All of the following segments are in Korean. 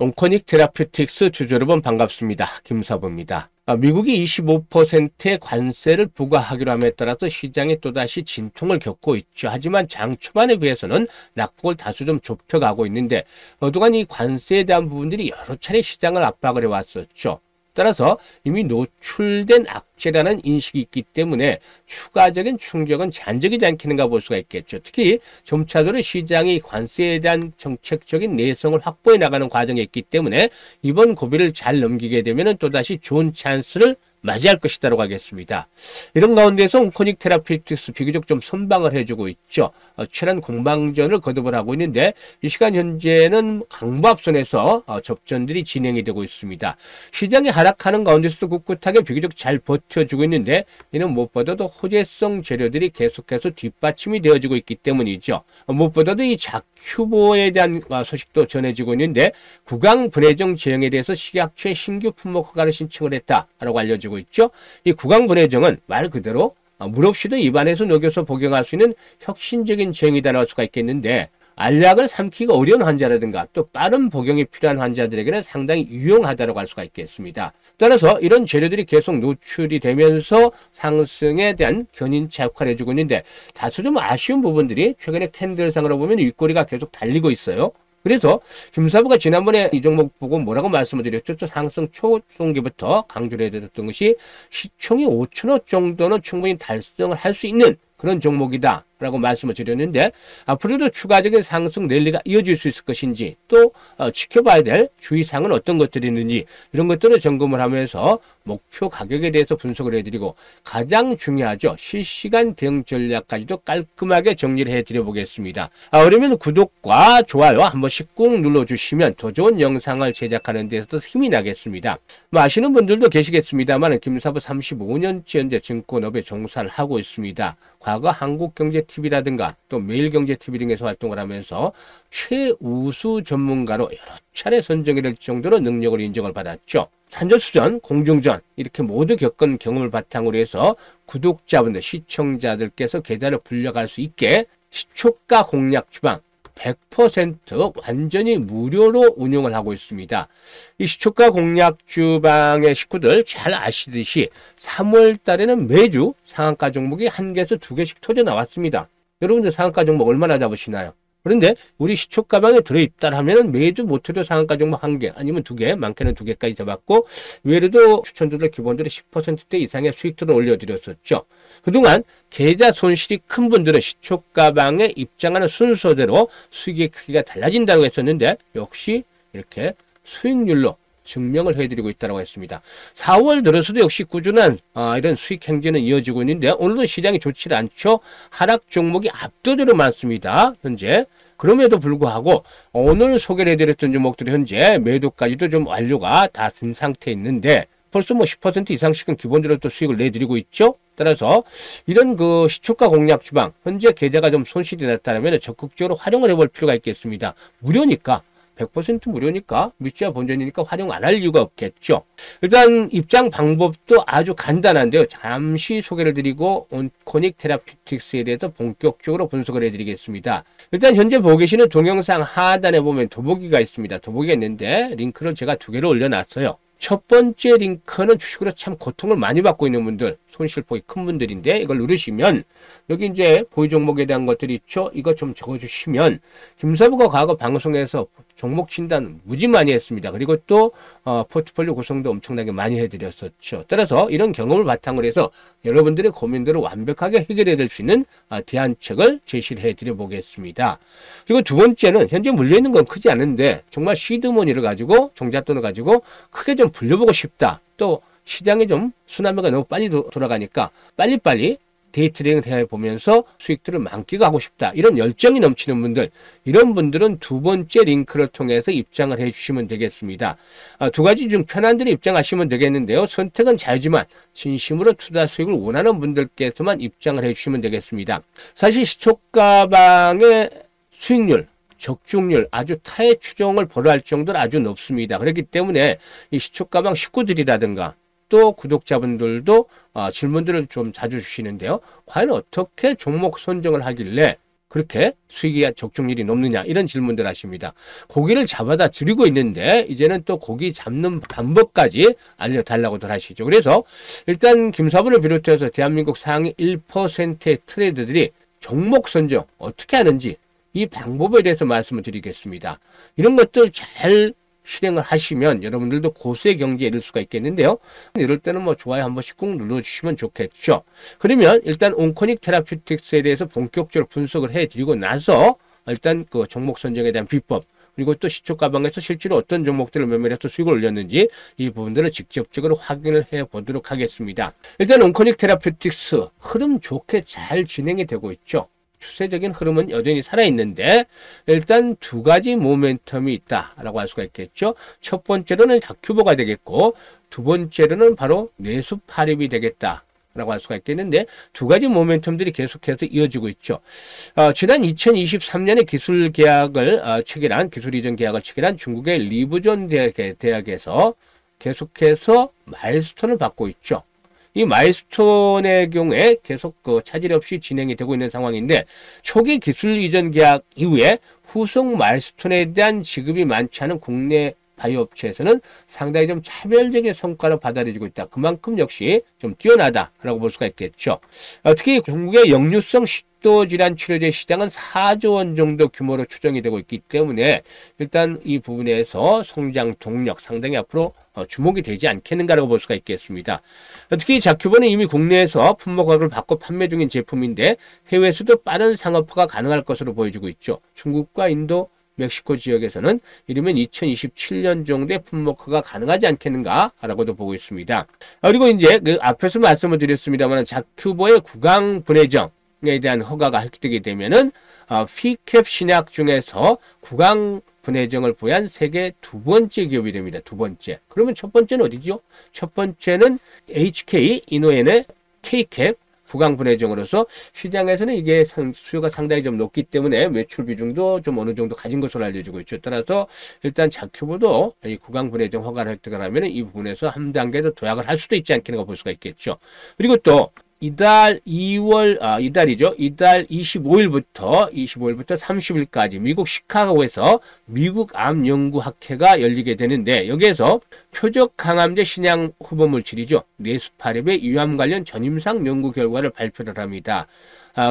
온코닉 테라퓨틱스 주주 여러분 반갑습니다. 김사부입니다. 미국이 25%의 관세를 부과하기로 함에 따라서 시장이 또다시 진통을 겪고 있죠. 하지만 장 초반에 비해서는 낙폭을 다소 좀 좁혀가고 있는데 그동안 이 관세에 대한 부분들이 여러 차례 시장을 압박을 해왔었죠. 따라서 이미 노출된 악재라는 인식이 있기 때문에 추가적인 충격은 제한적이지 않겠는가 볼 수가 있겠죠. 특히 점차적으로 시장이 관세에 대한 정책적인 내성을 확보해 나가는 과정에 있기 때문에 이번 고비를 잘 넘기게 되면 또다시 좋은 찬스를 맞이할 것이다라고 하겠습니다. 이런 가운데서 온코닉 테라피틱스 비교적 좀 선방을 해주고 있죠. 최근 공방전을 거듭을 하고 있는데 이 시간 현재는 강보합선에서 접전들이 진행이 되고 있습니다. 시장이 하락하는 가운데서도 꿋꿋하게 비교적 잘 버텨주고 있는데 이는 무엇보다도 호재성 재료들이 계속해서 뒷받침이 되어지고 있기 때문이죠. 무엇보다도 이 작휴보에 대한 소식도 전해지고 있는데 구강 분해종 제형에 대해서 식약처에 신규 품목 허가를 신청을 했다라고 알려지고 있죠. 이 구강 분해종은 말 그대로 물 없이도 입안에서 녹여서 복용할 수 있는 혁신적인 제형이다라고 할 수가 있겠는데 알약을 삼키기가 어려운 환자라든가 또 빠른 복용이 필요한 환자들에게는 상당히 유용하다고 할 수가 있겠습니다. 따라서 이런 재료들이 계속 노출이 되면서 상승에 대한 견인차 역할을 해주고 있는데 다소 좀 아쉬운 부분들이 최근에 캔들상으로 보면 윗꼬리가 계속 달리고 있어요. 그래서 김사부가 지난번에 이 종목 보고 뭐라고 말씀을 드렸죠? 또 상승 초동기부터 강조를 해드렸던 것이 시총이 5천억 정도는 충분히 달성을 할 수 있는 그런 종목이다 라고 말씀을 드렸는데 앞으로도 추가적인 상승 랠리가 이어질 수 있을 것인지 또 지켜봐야 될 주의사항은 어떤 것들이 있는지 이런 것들을 점검을 하면서 목표 가격에 대해서 분석을 해드리고 가장 중요하죠. 실시간 대응 전략까지도 깔끔하게 정리를 해드려 보겠습니다. 그러면 구독과 좋아요 한 번씩 꾹 눌러주시면 더 좋은 영상을 제작하는 데서도 힘이 나겠습니다. 아시는 분들도 계시겠습니다만 김사부 35년째 현재 증권업에 종사를 하고 있습니다. 과거 한국경제TV라든가 또 매일경제TV 등에서 활동을 하면서 최우수 전문가로 여러 차례 선정이 될 정도로 능력을 인정을 받았죠. 산전수전, 공중전 이렇게 모두 겪은 경험을 바탕으로 해서 구독자분들, 시청자들께서 계좌를 불려갈 수 있게 시초가 공략 주방 100% 완전히 무료로 운영을 하고 있습니다. 이 시초가 공략 주방의 식구들 잘 아시듯이 3월 달에는 매주 상한가 종목이 1개에서 2개씩 터져 나왔습니다. 여러분들 상한가 종목 얼마나 잡으시나요? 그런데 우리 시초가방에 들어있다 하면 매주 못해도 상한가 종목 1개 아니면 2개, 많게는 2개까지 잡았고 외에도 추천주들 기본적으로 10%대 이상의 수익들을 올려드렸었죠. 그동안 계좌 손실이 큰 분들은 시초가방에 입장하는 순서대로 수익의 크기가 달라진다고 했었는데 역시 이렇게 수익률로 증명을 해드리고 있다고 했습니다. 4월 들어서도 역시 꾸준한 이런 수익 행진은 이어지고 있는데 오늘도 시장이 좋지 않죠. 하락 종목이 압도적으로 많습니다. 현재. 그럼에도 불구하고 오늘 소개를 해드렸던 종목들이 현재 매도까지도 좀 완료가 다 된 상태에 있는데 벌써 10% 이상씩은 기본적으로 또 수익을 내드리고 있죠. 따라서 이런 시초가 공략 주방 현재 계좌가 좀 손실이 났다면 적극적으로 활용을 해볼 필요가 있겠습니다. 무료니까 100% 무료니까 밑지와 본전이니까 활용 안 할 이유가 없겠죠. 일단 입장 방법도 아주 간단한데요. 잠시 소개를 드리고 온코닉 테라피틱스에 대해서 본격적으로 분석을 해드리겠습니다. 일단 현재 보고 계시는 동영상 하단에 보면 더보기가 있습니다. 더보기가 있는데 링크를 제가 2개를 올려놨어요. 첫 번째 링크는 주식으로 참 고통을 많이 받고 있는 분들, 손실폭이 큰 분들인데 이걸 누르시면 여기 이제 보유 종목에 대한 것들이 있죠. 이거 좀 적어주시면 김사부가 과거 방송에서 종목 진단 무지 많이 했습니다. 그리고 또 포트폴리오 구성도 엄청나게 많이 해드렸었죠. 따라서 이런 경험을 바탕으로 해서 여러분들의 고민들을 완벽하게 해결해 낼 수 있는 대안책을 제시를 해드려 보겠습니다. 그리고 두 번째는 현재 물려있는 건 크지 않은데 정말 시드머니를 가지고 종잣돈을 가지고 크게 좀 불려보고 싶다. 또 시장에 좀 순환매가 너무 빨리 돌아가니까 빨리빨리 데이트레이딩 해보면서 수익들을 만끽하고 싶다. 이런 열정이 넘치는 분들, 이런 분들은 두 번째 링크를 통해서 입장을 해주시면 되겠습니다. 두 가지 중 편한 대로 입장하시면 되겠는데요. 선택은 자유지만 진심으로 투자 수익을 원하는 분들께서만 입장을 해주시면 되겠습니다. 사실 시초가방의 수익률, 적중률 아주 타의 추종을 벌할 정도로 아주 높습니다. 그렇기 때문에 이 시초가방 식구들이라든가 또 구독자분들도 질문들을 좀 자주 주시는데요. 과연 어떻게 종목 선정을 하길래 그렇게 수익이 적중률이 높느냐 이런 질문들 하십니다. 고기를 잡아다 드리고 있는데 이제는 또 고기 잡는 방법까지 알려달라고들 하시죠. 그래서 일단 김사부를 비롯해서 대한민국 상위 1%의 트레이더들이 종목 선정 어떻게 하는지 이 방법에 대해서 말씀을 드리겠습니다. 이런 것들 잘 실행을 하시면 여러분들도 고수의 경지에 이를 수가 있겠는데요. 이럴 때는 뭐 좋아요 한 번씩 꾹 눌러주시면 좋겠죠. 그러면 일단 온코닉 테라퓨틱스에 대해서 본격적으로 분석을 해드리고 나서 일단 그 종목 선정에 대한 비법 그리고 또 시초 가방에서 실제로 어떤 종목들을 매매해서 수익을 올렸는지 이 부분들을 직접적으로 확인을 해 보도록 하겠습니다. 일단 온코닉 테라퓨틱스 흐름 좋게 잘 진행이 되고 있죠. 추세적인 흐름은 여전히 살아있는데 일단 두 가지 모멘텀이 있다라고 할 수가 있겠죠. 첫 번째로는 다큐버가 되겠고 두 번째로는 바로 내수 팔입이 되겠다라고 할 수가 있겠는데 두 가지 모멘텀들이 계속해서 이어지고 있죠. 지난 2023년에 기술 계약을 체결한 기술 이전 계약을 체결한 중국의 리브존 대학에서 계속해서 마일스톤을 받고 있죠. 이 마일스톤의 경우에 계속 그 차질 없이 진행이 되고 있는 상황인데 초기 기술 이전 계약 이후에 후속 마일스톤에 대한 지급이 많지 않은 국내 바이오 업체에서는 상당히 좀 차별적인 성과로 받아들여지고 있다. 그만큼 역시 좀 뛰어나다라고 볼 수가 있겠죠. 특히 중국의 역류성 식도 질환 치료제 시장은 4조 원 정도 규모로 추정이 되고 있기 때문에 일단 이 부분에서 성장 동력 상당히 앞으로 주목이 되지 않겠는가라고 볼 수가 있겠습니다. 특히 자큐버는 이미 국내에서 품목허가를 받고 판매 중인 제품인데 해외에서도 빠른 상업화가 가능할 것으로 보여지고 있죠. 중국과 인도, 멕시코 지역에서는 이르면 2027년 정도의 품목허가 가능하지 않겠는가라고도 보고 있습니다. 그리고 이제 그 앞에서 말씀을 드렸습니다만 자큐버의 구강 분해정에 대한 허가가 획득이 되면은 피캡 신약 중에서 구강 분해정을 보유한 세계 두 번째 기업이 됩니다. 두 번째. 그러면 첫 번째는 어디죠? 첫 번째는 HK 이노엔의 K캡 구강 분해정으로서 시장에서는 이게 수요가 상당히 좀 높기 때문에 매출 비중도 좀 어느 정도 가진 것으로 알려지고 있죠. 따라서 일단 자큐브도 이 구강 분해정 허가를 획득을 하면 이 부분에서 한 단계 더 도약을 할 수도 있지 않겠는가 볼 수가 있겠죠. 그리고 또 이달 25일부터 30일까지 미국 시카고에서 미국 암연구학회가 열리게 되는데 여기에서 표적 강암제 신약 후보 물질이죠. 내수파립의 위암 관련 전임상 연구 결과를 발표를 합니다.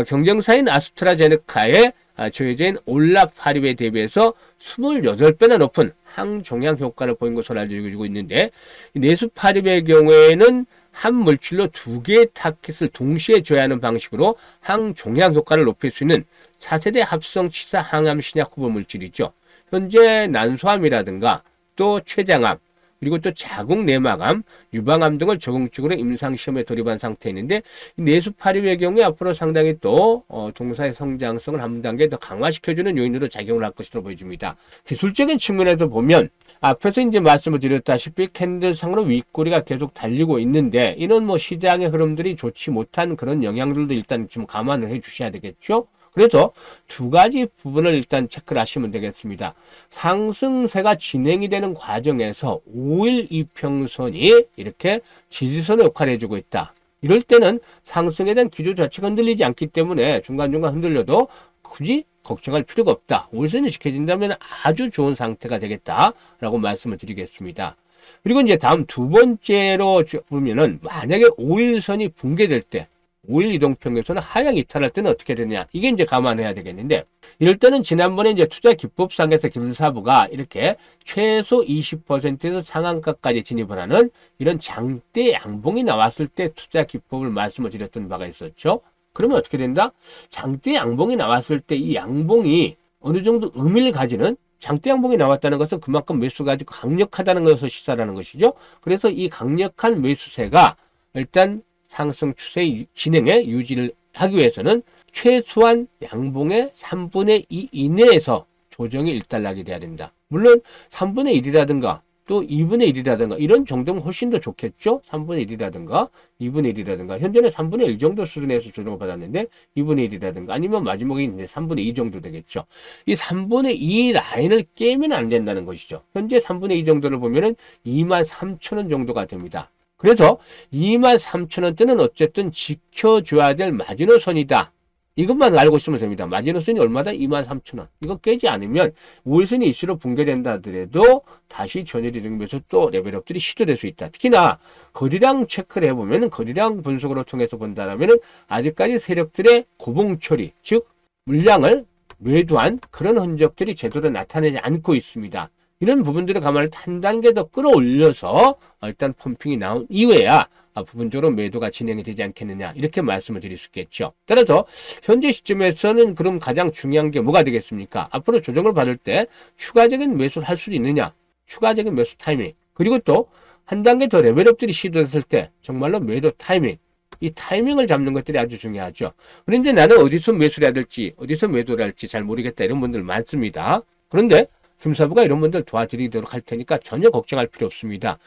경쟁사인 아스트라제네카의 조여진 올라파립에 대비해서 28배나 높은 항종양 효과를 보인 것으로 알려지고 있는데 내수파립의 경우에는 한 물질로 두 개의 타깃을 동시에 줘야 하는 방식으로 항종양 효과를 높일 수 있는 차세대 합성 치사 항암 신약 후보 물질이죠. 현재 난소암이라든가 또 췌장암 그리고 또 자궁 내막암, 유방암 등을 적응적으로 임상시험에 돌입한 상태인데 내수파립의 경우에 앞으로 상당히 또 동사의 성장성을 한 단계 더 강화시켜주는 요인으로 작용을 할 것으로 보여집니다. 기술적인 측면에서 보면 앞에서 이제 말씀을 드렸다시피 캔들상으로 윗꼬리가 계속 달리고 있는데 이런 뭐 시장의 흐름들이 좋지 못한 그런 영향들도 일단 좀 감안을 해 주셔야 되겠죠. 그래서 두 가지 부분을 일단 체크를 하시면 되겠습니다. 상승세가 진행이 되는 과정에서 5일 이평선이 이렇게 지지선의 역할을 해주고 있다. 이럴 때는 상승에 대한 기조 자체가 흔들리지 않기 때문에 중간중간 흔들려도 굳이 걱정할 필요가 없다. 5일선이 지켜진다면 아주 좋은 상태가 되겠다라고 말씀을 드리겠습니다. 그리고 이제 다음 두 번째로 보면은 만약에 5일선이 붕괴될 때 5일 이동평균선은 하향 이탈할 때는 어떻게 되느냐. 이게 이제 감안해야 되겠는데, 이럴 때는 지난번에 이제 투자 기법상에서 기술사부가 이렇게 최소 20%에서 상한가까지 진입을 하는 이런 장대 양봉이 나왔을 때 투자 기법을 말씀을 드렸던 바가 있었죠. 그러면 어떻게 된다? 장대 양봉이 나왔을 때 이 양봉이 어느 정도 의미를 가지는 장대 양봉이 나왔다는 것은 그만큼 매수가 아주 강력하다는 것을 시사하는 것이죠. 그래서 이 강력한 매수세가 일단 상승 추세 진행에 유지를 하기 위해서는 최소한 양봉의 3분의 2 이내에서 조정이 일단락이 돼야 된다. 물론 3분의 1이라든가 또 2분의 1이라든가 이런 정도면 훨씬 더 좋겠죠. 3분의 1이라든가 2분의 1이라든가 현재는 3분의 1 정도 수준에서 조정을 받았는데 2분의 1이라든가 아니면 마지막에 이제 3분의 2 정도 되겠죠. 이 3분의 2 라인을 깨면 안 된다는 것이죠. 현재 3분의 2 정도를 보면은 23,000원 정도가 됩니다. 그래서 23,000원대는 어쨌든 지켜줘야 될 마지노선이다. 이것만 알고 있으면 됩니다. 마지노선이 얼마다? 23,000원. 이거 깨지 않으면 우회선이 일시로 붕괴된다 하더라도 다시 전일이 되면서 또 레벨업들이 시도될 수 있다. 특히나 거래량 체크를 해보면 거래량 분석으로 통해서 본다면 아직까지 세력들의 고봉 처리, 즉 물량을 매도한 그런 흔적들이 제대로 나타나지 않고 있습니다. 이런 부분들을 감안할 때 한 단계 더 끌어올려서 일단 펌핑이 나온 이후에야 부분적으로 매도가 진행이 되지 않겠느냐 이렇게 말씀을 드릴 수 있겠죠. 따라서 현재 시점에서는 그럼 가장 중요한 게 뭐가 되겠습니까? 앞으로 조정을 받을 때 추가적인 매수를 할 수도 있느냐, 추가적인 매수 타이밍, 그리고 또 한 단계 더 레벨업들이 시도했을 때 정말로 매도 타이밍, 이 타이밍을 잡는 것들이 아주 중요하죠. 그런데 나는 어디서 매수를 해야 될지, 어디서 매도를 할지 잘 모르겠다 이런 분들 많습니다. 그런데 금사부가 이런 분들 도와드리도록 할 테니까 전혀 걱정할 필요 없습니다.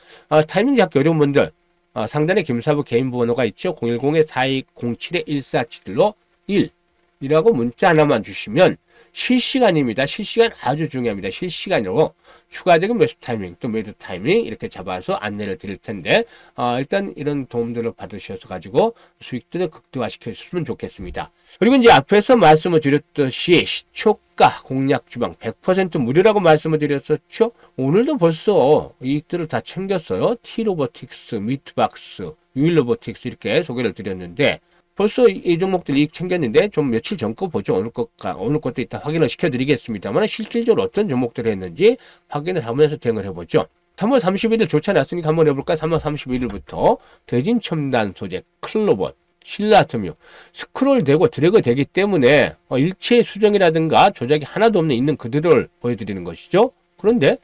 타이밍 잡기 어려운 분들, 상단에 김사부 개인 번호가 있죠. 010-4207-1471로 1이라고 문자 하나만 주시면 실시간입니다. 실시간 아주 중요합니다. 실시간으로 추가적인 매수 타이밍 또 매도 타이밍 이렇게 잡아서 안내를 드릴 텐데 일단 이런 도움들을 받으셔서 가지고 수익들을 극대화시켜 주시면 좋겠습니다. 그리고 이제 앞에서 말씀을 드렸듯이 시초가 공략 주방 100% 무료라고 말씀을 드렸었죠. 오늘도 벌써 이익들을 다 챙겼어요. T로보틱스, 미트박스, 유일로보틱스 이렇게 소개를 드렸는데 벌써 이 종목들 이익 챙겼는데 좀 며칠 전 거 보죠. 오늘 것도 이따 확인을 시켜드리겠습니다만 실질적으로 어떤 종목들을 했는지 확인을 하면서 대응을 해보죠. 3월 31일 조차 났으니까 한번 해볼까? 3월 31일부터 대진첨단 소재, 클로버, 신라아토뮤 스크롤되고 드래그 되기 때문에 일체 수정이라든가 조작이 하나도 없는 있는 그대로를 보여드리는 것이죠. 그런데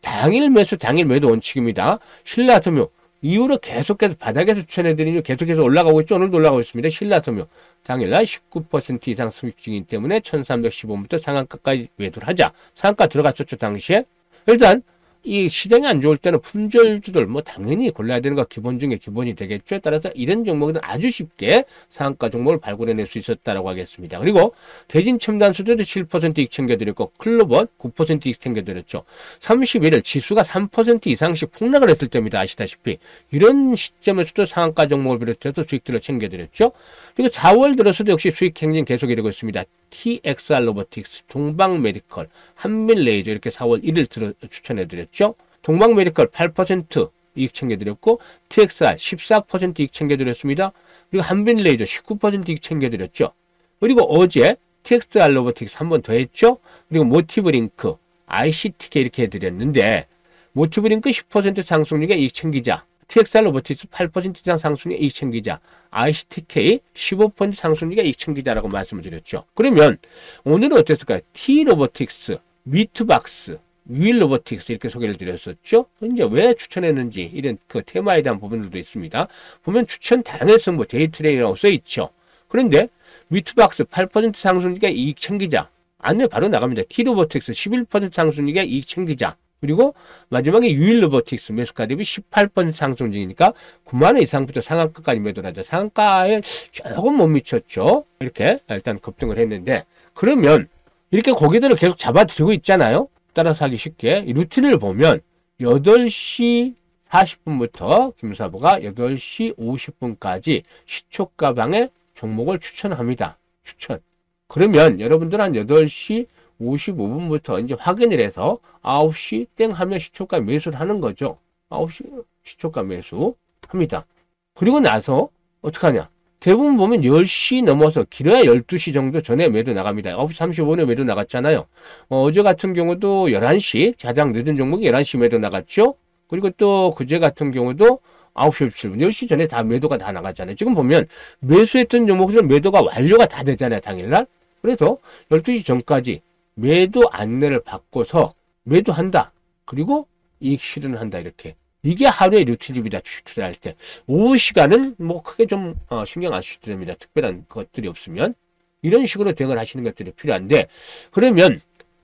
당일 매수, 당일 매도 원칙입니다. 신라아토뮤 이후로 계속해서 바닥에서 추천해드리니 계속해서 올라가고 있죠. 오늘도 올라가고 있습니다. 신라아토뮤 당일날 19% 이상 수익 중이기 때문에 1315원부터 상한가까지 매도를 하자. 상한가 들어갔었죠. 당시에. 일단 이 시장이 안 좋을 때는 품절주들 뭐 당연히 골라야 되는 거 기본 중에 기본이 되겠죠. 따라서 이런 종목은 아주 쉽게 상한가 종목을 발굴해낼 수 있었다라고 하겠습니다. 그리고 대진첨단소재도 7% 이익 챙겨드렸고 클로버 9% 이익 챙겨드렸죠. 31일 지수가 3% 이상씩 폭락을 했을 때입니다. 아시다시피 이런 시점에서도 상한가 종목을 비롯해서 수익들을 챙겨드렸죠. 그리고 4월 들어서도 역시 수익 행진 계속 이루고 있습니다. TXR 로보틱스, 동방메디컬, 한밀레이저 이렇게 4월 1일 추천해드렸죠. 동방메디컬 8% 이익 챙겨드렸고 TXR 14% 이익 챙겨드렸습니다. 그리고 한밀레이저 19% 이익 챙겨드렸죠. 그리고 어제 TXR 로보틱스 한 번 더 했죠. 그리고 모티브링크, ICTK 이렇게 해드렸는데 모티브링크 10% 상승률에 이익 챙기자. TXR 로보틱스 8% 이상 상승률에 이익 챙기자. ICTK 15% 상승률에 이익 챙기자라고 말씀을 드렸죠. 그러면 오늘은 어땠을까요? T로보틱스, 미트박스, 유일로보틱스 이렇게 소개를 드렸었죠. 이제 왜 추천했는지 이런 그 테마에 대한 부분들도 있습니다. 보면 추천 당해성 데이트레이라고 써있죠. 그런데 미트박스 8% 상승률에 이익 챙기자. 안내 바로 나갑니다. T로보틱스 11% 상승률에 이익 챙기자. 그리고 마지막에 유일로보틱스 매수가 대비 18% 상승 중이니까 9만원 이상부터 상한가까지 매도를 하죠. 상한가에 조금 못 미쳤죠. 이렇게 일단 급등을 했는데 그러면 이렇게 고기들을 계속 잡아들이고 있잖아요. 따라서 하기 쉽게 이 루틴을 보면 8시 40분부터 김사부가 8시 50분까지 시초가방에 종목을 추천합니다. 추천. 그러면 여러분들 한 8시 55분부터 이제 확인을 해서 9시 땡 하면 시초가 매수를 하는 거죠. 9시 시초가 매수 합니다. 그리고 나서 어떡하냐. 대부분 보면 10시 넘어서 길어야 12시 정도 전에 매도 나갑니다. 9시 35분에 매도 나갔잖아요. 어제 같은 경우도 11시, 가장 늦은 종목이 11시 매도 나갔죠. 그리고 또 그제 같은 경우도 9시 57분, 10시 전에 다 매도가 다 나갔잖아요. 지금 보면 매수했던 종목들은 매도가 완료가 다 되잖아요. 당일날. 그래서 12시 전까지 매도 안내를 받고서 매도한다. 그리고 이익 실현한다. 이렇게. 이게 하루의 루틴입니다. 투자할 때. 오후 시간은 뭐 크게 좀 신경 안 쓰셔도 됩니다. 특별한 것들이 없으면. 이런 식으로 대응을 하시는 것들이 필요한데 그러면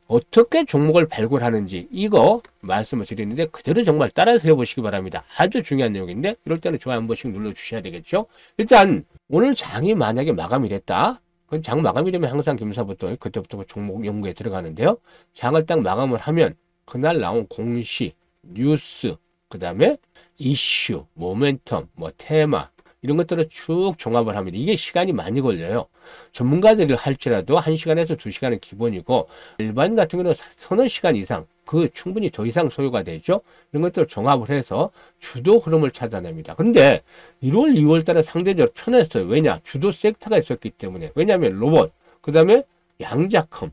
어떻게 종목을 발굴하는지 이거 말씀을 드리는데 그대로 정말 따라서 해보시기 바랍니다. 아주 중요한 내용인데 이럴 때는 좋아요 한 번씩 눌러주셔야 되겠죠. 일단 오늘 장이 만약에 마감이 됐다. 장 마감이 되면 항상 김사부터 그때부터 종목 연구에 들어가는데요. 장을 딱 마감을 하면 그날 나온 공시, 뉴스, 그 다음에 이슈, 모멘텀, 뭐 테마 이런 것들을 쭉 종합을 합니다. 이게 시간이 많이 걸려요. 전문가들이 할지라도 1시간에서 2시간은 기본이고 일반 같은 경우는 서너 시간 이상 충분히 더 이상 소요가 되죠. 이런 것들을 종합을 해서 주도 흐름을 찾아냅니다. 근데 1월, 2월 달에 상대적으로 편했어요. 왜냐? 주도 섹터가 있었기 때문에. 왜냐하면 로봇, 그 다음에 양자컴,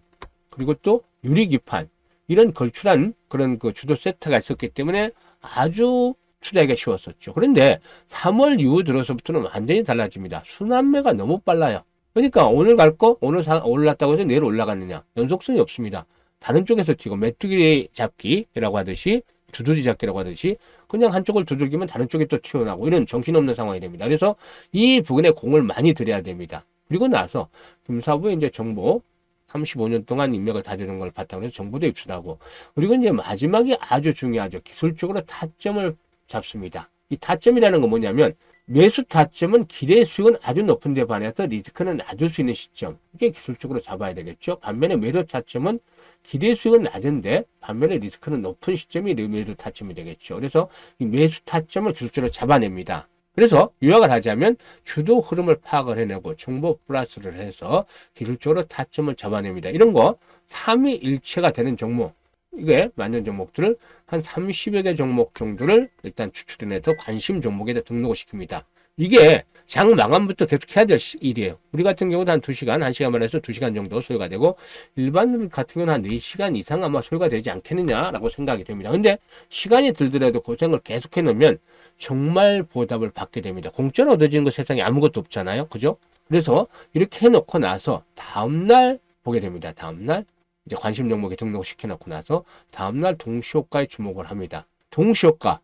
그리고 또 유리기판, 이런 걸출한 그런 그 주도 섹터가 있었기 때문에 아주 투자하기가 쉬웠었죠. 그런데 3월 이후 들어서부터는 완전히 달라집니다. 순환매가 너무 빨라요. 그러니까 오늘 갈 거 오늘 올랐다고 해서 내일 올라갔느냐, 연속성이 없습니다. 다른 쪽에서 튀고 메뚜기 잡기라고 하듯이, 두더지 잡기라고 하듯이 그냥 한쪽을 두들기면 다른 쪽에 또 튀어나오고, 이런 정신없는 상황이 됩니다. 그래서 이 부분에 공을 많이 들여야 됩니다. 그리고 나서 금사부의 이제 정보, 35년 동안 인맥을 다지는 걸 바탕으로 해서 정보도 입수하고, 그리고 이제 마지막이 아주 중요하죠. 기술적으로 타점을 잡습니다. 이 타점이라는 건 뭐냐면, 매수 타점은 기대 수익은 아주 높은 데 반해서 리스크는 낮을 수 있는 시점, 이게 기술적으로 잡아야 되겠죠. 반면에 매도 타점은 기대 수익은 낮은데 반면에 리스크는 높은 시점이 매도 타점이 되겠죠. 그래서 이 매수 타점을 기술적으로 잡아냅니다. 그래서 요약을 하자면 주도 흐름을 파악을 해내고 정보 플러스를 해서 기술적으로 타점을 잡아냅니다. 이런 거 삼위일체가 되는 종목, 이게 맞는 종목들을 한 30여 개 종목 정도를 일단 추출해내서 관심 종목에다 등록을 시킵니다. 이게 장 마감부터 계속 해야 될 일이에요. 우리 같은 경우도 한 2시간, 1시간 만에서 2시간 정도 소요가 되고, 일반 같은 경우는 한 4시간 이상 아마 소요가 되지 않겠느냐라고 생각이 됩니다. 근데 시간이 들더라도 고생을 계속해 놓으면 정말 보답을 받게 됩니다. 공짜로 얻어지는 거 세상에 아무것도 없잖아요. 그죠? 그래서 이렇게 해놓고 나서 다음날 보게 됩니다. 다음날 이제 관심 종목에 등록시켜 놓고 나서 다음날 동시효과에 주목을 합니다. 동시효과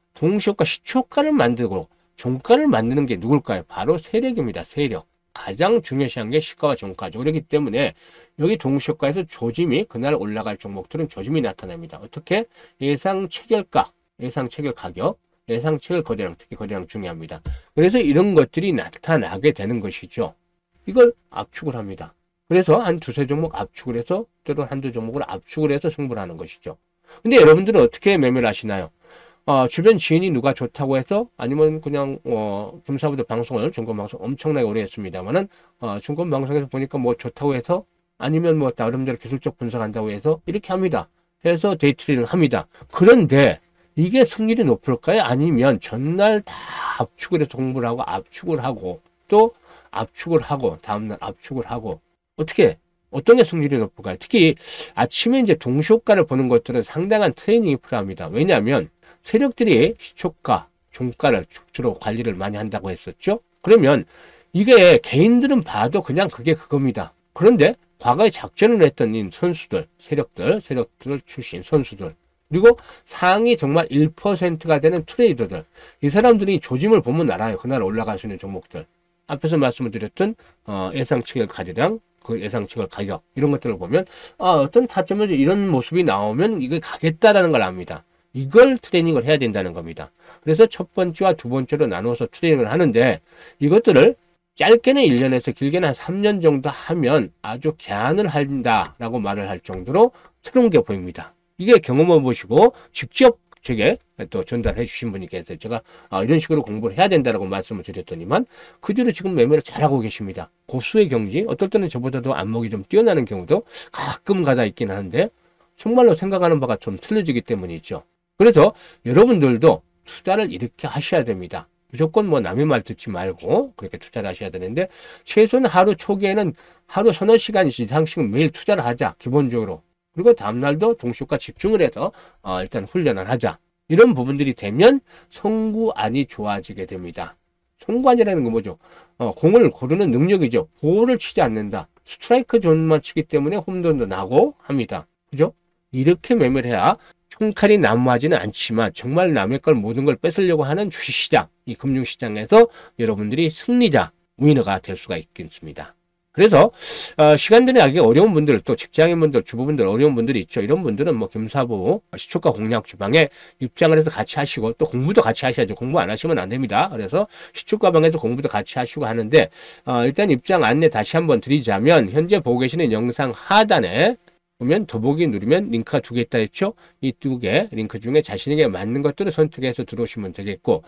시초효과를 만들고 종가를 만드는 게 누굴까요? 바로 세력입니다. 세력. 가장 중요시한 게 시가와 종가죠. 그렇기 때문에 여기 동시효과에서 조짐이, 그날 올라갈 종목들은 조짐이 나타납니다. 어떻게? 예상 체결가, 예상 체결 가격, 예상 체결 거래량, 특히 거래량 중요합니다. 그래서 이런 것들이 나타나게 되는 것이죠. 이걸 압축을 합니다. 그래서 한 두세 종목 압축을 해서, 때로 한두 종목을 압축을 해서 승부를 하는 것이죠. 근데 여러분들은 어떻게 매매를 하시나요? 주변 지인이 누가 좋다고 해서, 아니면 그냥 금사부도 방송을, 증권방송 엄청나게 오래 했습니다만은 증권방송에서 보니까 뭐 좋다고 해서, 아니면 뭐 나름대로 기술적 분석한다고 해서 이렇게 합니다. 해서 데이트레이딩을 합니다. 그런데 이게 승률이 높을까요? 아니면 전날 다 압축을 해서 공부를 하고, 압축을 하고, 또 압축을 하고, 다음날 압축을 하고, 어떤 게 승률이 높을까요? 특히 아침에 이제 동시효과를 보는 것들은 상당한 트레이닝이 필요합니다. 왜냐하면 세력들이 시초가, 종가를 주로 관리를 많이 한다고 했었죠. 그러면 이게 개인들은 봐도 그냥 그게 그겁니다. 그런데 과거에 작전을 했던 이 선수들, 세력들 출신 선수들, 그리고 상위 정말 1%가 되는 트레이더들, 이 사람들이 조짐을 보면 알아요. 그날 올라갈 수 있는 종목들. 앞에서 말씀을 드렸던 예상 체결 가격량, 그 예상 체결 가격, 이런 것들을 보면 어떤 타점에서 이런 모습이 나오면 이걸 가겠다라는 걸 압니다. 이걸 트레이닝을 해야 된다는 겁니다. 그래서 첫 번째와 두 번째로 나누어서 트레이닝을 하는데, 이것들을 짧게는 1년에서 길게는 한 3년 정도 하면 아주 개안을 한다라고 말을 할 정도로 새로운 게 보입니다. 이게 경험해 보시고 직접 제게 또 전달해 주신 분이 계세요. 제가 이런 식으로 공부를 해야 된다라고 말씀을 드렸더니만 그 뒤로 지금 매매를 잘하고 계십니다. 고수의 경지, 어떨 때는 저보다도 안목이 좀 뛰어나는 경우도 가끔 가다 있긴 하는데 정말로 생각하는 바가 좀 틀려지기 때문이죠. 그래서 여러분들도 투자를 이렇게 하셔야 됩니다. 무조건 뭐 남의 말 듣지 말고 그렇게 투자를 하셔야 되는데, 최소한 하루 초기에는 하루 서너 시간 이상씩은 매일 투자를 하자, 기본적으로. 그리고 다음날도 동시효과 집중을 해서 일단 훈련을 하자. 이런 부분들이 되면 송구안이 좋아지게 됩니다. 송구안이라는 건 뭐죠? 공을 고르는 능력이죠. 볼을 치지 않는다. 스트라이크 존만 치기 때문에 홈런도 나고 합니다. 그죠? 이렇게 매매를 해야 총칼이 난무하지는 않지만 정말 남의 걸 모든 걸 뺏으려고 하는 주식시장, 이 금융시장에서 여러분들이 승리자, 위너가 될 수가 있겠습니다. 그래서 시간들이 알기 어려운 분들, 또 직장인분들, 주부분들 어려운 분들이 있죠. 이런 분들은 뭐 금사부 시초가 공략 주방에 입장을 해서 같이 하시고, 또 공부도 같이 하셔야죠. 공부 안 하시면 안 됩니다. 그래서 시초가 방에서 공부도 같이 하시고 하는데, 일단 입장 안내 다시 한번 드리자면, 현재 보고 계시는 영상 하단에 보면 더보기 누르면 링크가 2개 있다 했죠. 이 2개 링크 중에 자신에게 맞는 것들을 선택해서 들어오시면 되겠고,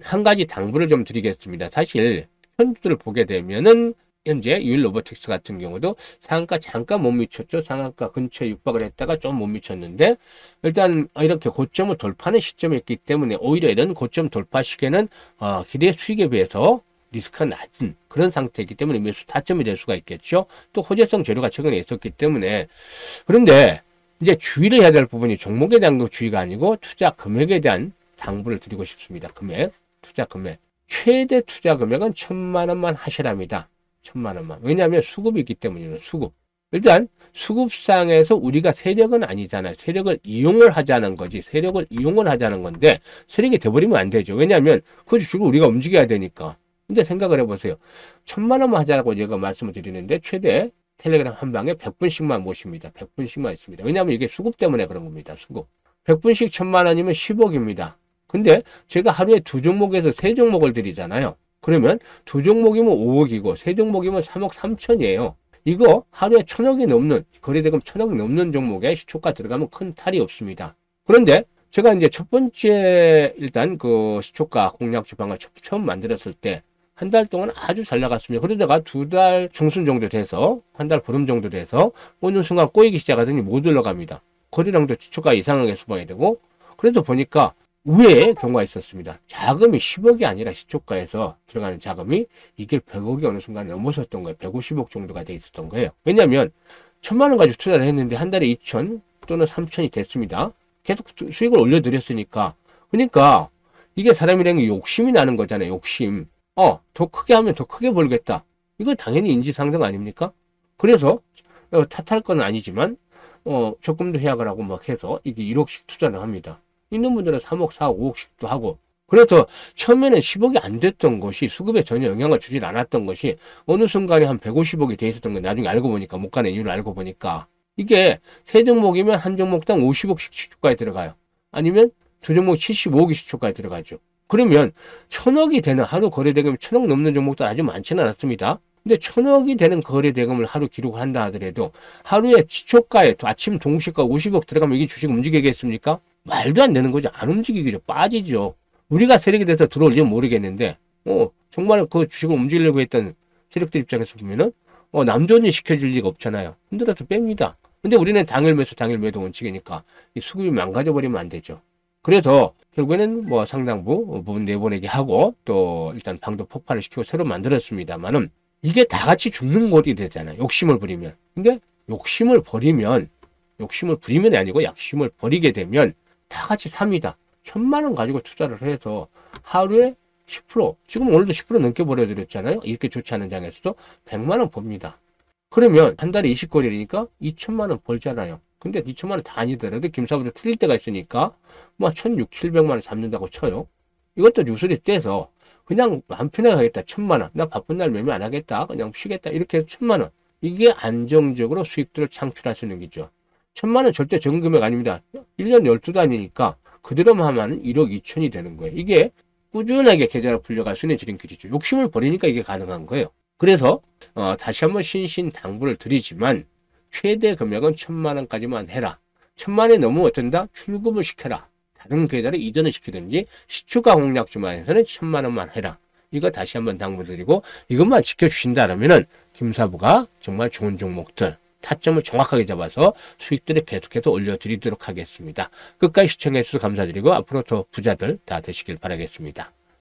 한 가지 당부를 좀 드리겠습니다. 사실 현주들을 보게 되면은 현재 유일로보틱스 같은 경우도 상한가 잠깐 못 미쳤죠. 상한가 근처에 육박을 했다가 좀 못 미쳤는데 일단 이렇게 고점을 돌파하는 시점이 있기 때문에 오히려 이런 고점 돌파 시기에는 기대 수익에 비해서 리스크가 낮은 그런 상태이기 때문에 매수 타점이 될 수가 있겠죠. 또 호재성 재료가 최근에 있었기 때문에. 그런데 이제 주의를 해야 될 부분이 종목에 대한 주의가 아니고 투자 금액에 대한 당부를 드리고 싶습니다. 금액, 투자 금액. 최대 투자 금액은 1,000만 원만 하시랍니다. 1,000만 원만. 왜냐하면 수급이 있기 때문이에요. 수급. 일단 수급상에서 우리가 세력은 아니잖아요. 세력을 이용을 하자는 거지. 세력을 이용을 하자는 건데 세력이 돼버리면 안 되죠. 왜냐하면 그 주식을 우리가 움직여야 되니까. 근데 생각을 해보세요. 1,000만 원만 하자고 제가 말씀을 드리는데 최대 텔레그램 한 방에 100분씩만 모십니다. 100분씩만 있습니다. 왜냐하면 이게 수급 때문에 그런 겁니다. 수급. 100분씩 1,000만 원이면 10억입니다. 근데 제가 하루에 2종목에서 3종목을 드리잖아요. 그러면 2종목이면 5억이고 3종목이면 3억 3천이에요. 이거 하루에 1,000억이 넘는, 거래대금 1,000억이 넘는 종목에 시초가 들어가면 큰 탈이 없습니다. 그런데 제가 이제 첫 번째 일단 그 시초가 공략 주방을 처음 만들었을 때 한 달 동안 아주 잘 나갔습니다. 그러다가 2달 중순 정도 돼서 한 달 보름 정도 돼서 어느 순간 꼬이기 시작하더니 못 올라갑니다. 거래량도 시초가 이상하게 수방이 되고 그래도 보니까 우회의 경우가 있었습니다. 자금이 10억이 아니라 시초가에서 들어가는 자금이 이게 100억이 어느 순간 넘어섰던 거예요. 150억 정도가 돼 있었던 거예요. 왜냐하면 1,000만 원 가지고 투자를 했는데 한 달에 2천 또는 3천이 됐습니다. 계속 수익을 올려드렸으니까. 그러니까 이게 사람이라는 게 욕심이 나는 거잖아요. 욕심. 더 크게 하면 더 크게 벌겠다. 이거 당연히 인지상정 아닙니까? 그래서 탓할 건 아니지만 적금도 해약을 하고 막 해서 이게 1억씩 투자를 합니다. 있는 분들은 3억, 4억, 5억씩도 하고. 그래서 처음에는 10억이 안 됐던 것이 수급에 전혀 영향을 주질 않았던 것이 어느 순간에 한 150억이 돼 있었던 거 나중에 알고 보니까 못 가는 이유를 알고 보니까 이게 3종목이면 한 종목당 50억씩 시초가에 들어가요. 아니면 2종목 75억이 시초가에 들어가죠. 그러면 1,000억이 되는 하루 거래대금이 1,000억 넘는 종목도 아주 많지는 않았습니다. 근데 1,000억이 되는 거래대금을 하루 기록을 한다 하더라도 하루에 시초가에 아침 동시가 50억 들어가면 이게 주식 움직이겠습니까? 말도 안 되는 거죠. 안 움직이기죠. 빠지죠. 우리가 세력이 돼서 들어올지는 모르겠는데 정말 그 주식을 움직이려고 했던 세력들 입장에서 보면은 남존이 시켜줄 리가 없잖아요. 흔들어서 뺍니다. 근데 우리는 당일 매수 당일 매도 원칙이니까 이 수급이 망가져버리면 안 되죠. 그래서 결국에는 뭐 상당부 부분 내보내기 하고 또 일단 방도 폭발을 시키고 새로 만들었습니다만은 이게 다 같이 죽는 꼴이 되잖아요. 욕심을 부리면. 근데 욕심을 부리면이 아니고 욕심을 버리게 되면 다 같이 삽니다. 1,000만 원 가지고 투자를 해서 하루에 10%, 지금 오늘도 10% 넘게 벌어드렸잖아요. 이렇게 좋지 않은 장에서도 100만 원 법니다. 그러면 한 달에 20거리니까 2,000만 원 벌잖아요. 근데 2,000만 원 다 아니더라도 김사부도 틀릴 때가 있으니까 뭐 1,600, 700만 원 잡는다고 쳐요. 이것도 유술이 떼서 그냥 마음 편하게 하겠다. 1,000만 원. 나 바쁜 날 매매 안 하겠다. 그냥 쉬겠다. 이렇게 해서 1,000만 원. 이게 안정적으로 수익들을 창출할 수 있는 거죠. 1,000만 원 절대 적은 금액 아닙니다. 1년 12단위니까 그대로만 하면 1억 2천이 되는 거예요. 이게 꾸준하게 계좌로 풀려갈 수 있는 지름길이죠. 욕심을 버리니까 이게 가능한 거예요. 그래서 다시 한번 신신당부를 드리지만 최대 금액은 1,000만 원까지만 해라. 1,000만 원이 넘으면 어쩐다? 출금을 시켜라. 다른 계좌로 이전을 시키든지 시초가 공략주만에서는 1,000만 원만 해라. 이거 다시 한번 당부드리고 이것만 지켜주신다면은 김사부가 정말 좋은 종목들 타점을 정확하게 잡아서 수익들을 계속해서 올려드리도록 하겠습니다. 끝까지 시청해 주셔서 감사드리고 앞으로 더 부자들 다 되시길 바라겠습니다.